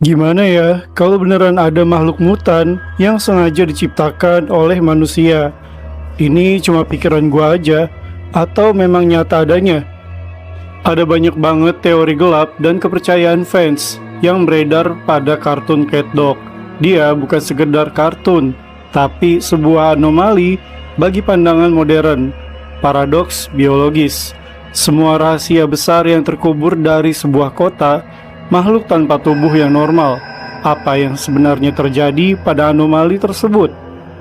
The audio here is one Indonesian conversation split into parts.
Gimana ya kalau beneran ada makhluk mutan yang sengaja diciptakan oleh manusia? Ini cuma pikiran gua aja atau memang nyata adanya? Ada banyak banget teori gelap dan kepercayaan fans yang beredar pada kartun Cat Dog. Dia bukan sekedar kartun, tapi sebuah anomali bagi pandangan modern, paradoks biologis. Semua rahasia besar yang terkubur dari sebuah kota, makhluk tanpa tubuh yang normal. Apa yang sebenarnya terjadi pada anomali tersebut?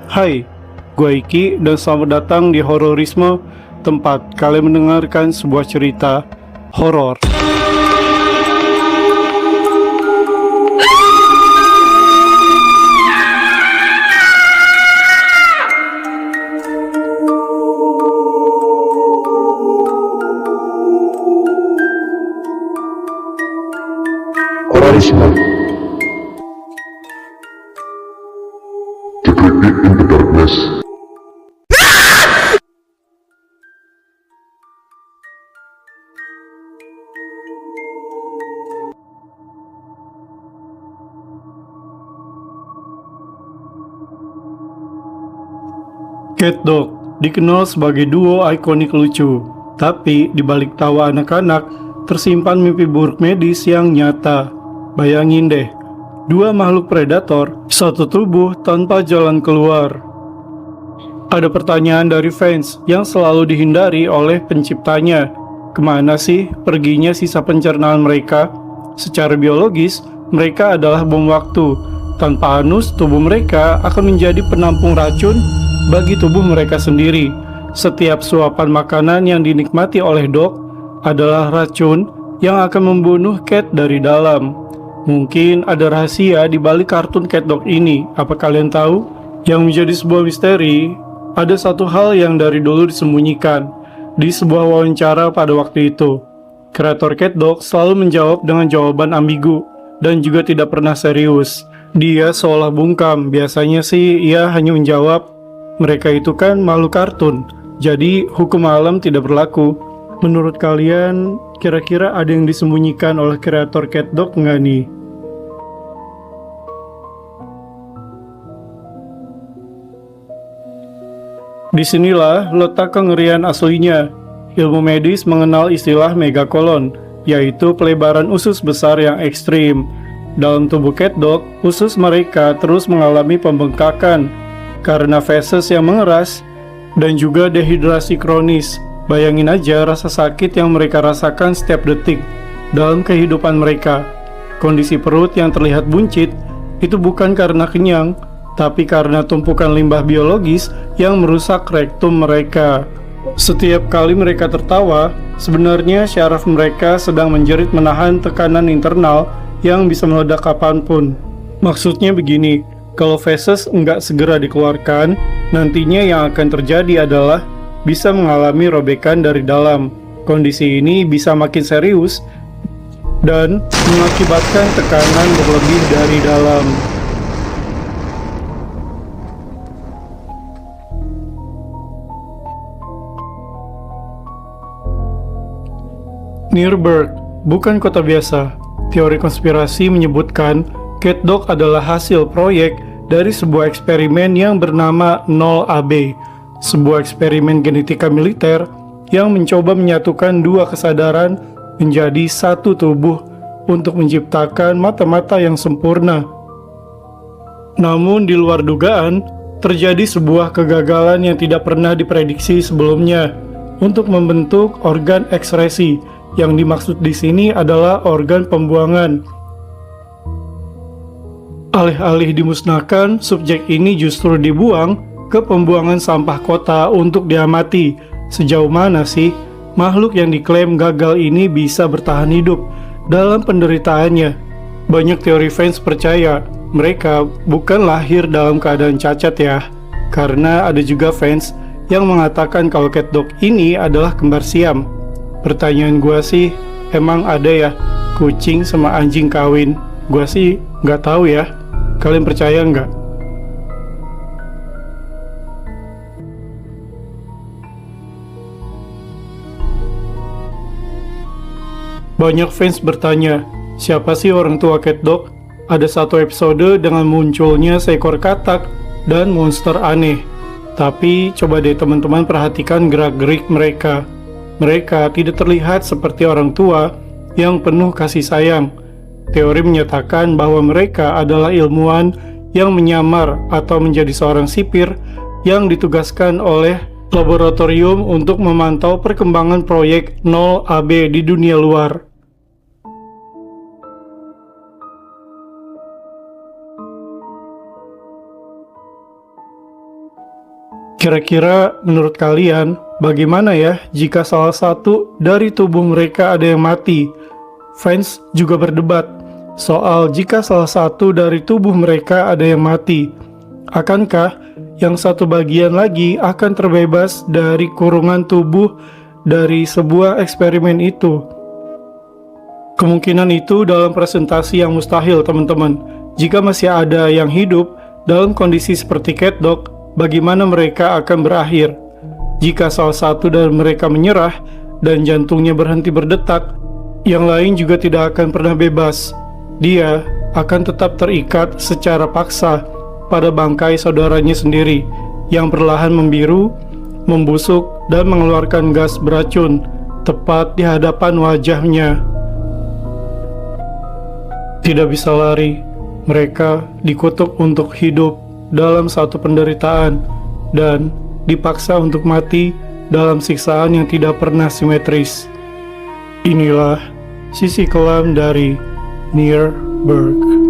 Hai, gue Iki dan selamat datang di Hororisme, tempat kalian mendengarkan sebuah cerita horor. Horizon. Decrypted in the darkness. Cat Dog dikenal sebagai duo ikonik lucu, tapi di balik tawa anak-anak tersimpan mimpi buruk medis yang nyata. Bayangin deh, dua makhluk predator, satu tubuh tanpa jalan keluar. Ada pertanyaan dari fans yang selalu dihindari oleh penciptanya. Kemana sih perginya sisa pencernaan mereka? Secara biologis, mereka adalah bom waktu. Tanpa anus, tubuh mereka akan menjadi penampung racun bagi tubuh mereka sendiri. Setiap suapan makanan yang dinikmati oleh Dog adalah racun yang akan membunuh Cat dari dalam. Mungkin ada rahasia di balik kartun Cat Dog ini. Apa kalian tahu? Yang menjadi sebuah misteri, ada satu hal yang dari dulu disembunyikan. Di sebuah wawancara pada waktu itu, kreator Cat Dog selalu menjawab dengan jawaban ambigu dan juga tidak pernah serius. Dia seolah bungkam. Biasanya sih ia hanya menjawab, mereka itu kan makhluk kartun, jadi hukum alam tidak berlaku. Menurut kalian, kira-kira ada yang disembunyikan oleh kreator Cat Dog nggak nih? Disinilah letak kengerian aslinya. Ilmu medis mengenal istilah megakolon, yaitu pelebaran usus besar yang ekstrim. Dalam tubuh Cat Dog, usus mereka terus mengalami pembengkakan karena feses yang mengeras dan juga dehidrasi kronis. Bayangin aja rasa sakit yang mereka rasakan setiap detik dalam kehidupan mereka. Kondisi perut yang terlihat buncit itu bukan karena kenyang, tapi karena tumpukan limbah biologis yang merusak rektum mereka. Setiap kali mereka tertawa, sebenarnya syaraf mereka sedang menjerit menahan tekanan internal yang bisa meledak kapanpun. Maksudnya begini, kalau feses enggak segera dikeluarkan, nantinya yang akan terjadi adalah bisa mengalami robekan dari dalam. Kondisi ini bisa makin serius dan mengakibatkan tekanan berlebih dari dalam. Nuremberg bukan kota biasa. Teori konspirasi menyebutkan Cat Dog adalah hasil proyek dari sebuah eksperimen yang bernama 0AB, sebuah eksperimen genetika militer yang mencoba menyatukan dua kesadaran menjadi satu tubuh untuk menciptakan mata-mata yang sempurna. Namun di luar dugaan, terjadi sebuah kegagalan yang tidak pernah diprediksi sebelumnya untuk membentuk organ ekskresi. Yang dimaksud di sini adalah organ pembuangan. Alih-alih dimusnahkan, subjek ini justru dibuang ke pembuangan sampah kota untuk diamati. Sejauh mana sih makhluk yang diklaim gagal ini bisa bertahan hidup dalam penderitaannya? Banyak teori fans percaya mereka bukan lahir dalam keadaan cacat ya. Karena ada juga fans yang mengatakan kalau Cat Dog ini adalah kembar siam. Pertanyaan gua sih, emang ada ya kucing sama anjing kawin? Gua sih nggak tahu ya. Kalian percaya nggak? Banyak fans bertanya, siapa sih orang tua Cat Dog? ada satu episode dengan munculnya seekor katak dan monster aneh. Tapi coba deh teman-teman perhatikan gerak-gerik mereka. Mereka tidak terlihat seperti orang tua yang penuh kasih sayang. Teori menyatakan bahwa mereka adalah ilmuwan yang menyamar atau menjadi seorang sipir yang ditugaskan oleh laboratorium untuk memantau perkembangan proyek 0AB di dunia luar. Kira-kira menurut kalian, bagaimana ya jika salah satu dari tubuh mereka ada yang mati? Fans juga berdebat soal jika salah satu dari tubuh mereka ada yang mati. Akankah yang satu bagian lagi akan terbebas dari kurungan tubuh dari sebuah eksperimen itu? Kemungkinan itu dalam presentasi yang mustahil, teman-teman. Jika masih ada yang hidup dalam kondisi seperti CatDog, bagaimana mereka akan berakhir? Jika salah satu dari mereka menyerah dan jantungnya berhenti berdetak, yang lain juga tidak akan pernah bebas. Dia akan tetap terikat secara paksa pada bangkai saudaranya sendiri yang perlahan membiru, membusuk, dan mengeluarkan gas beracun tepat di hadapan wajahnya. Tidak bisa lari, mereka dikutuk untuk hidup dalam satu penderitaan dan dipaksa untuk mati dalam siksaan yang tidak pernah simetris. Inilah sisi kelam dari Nierberg.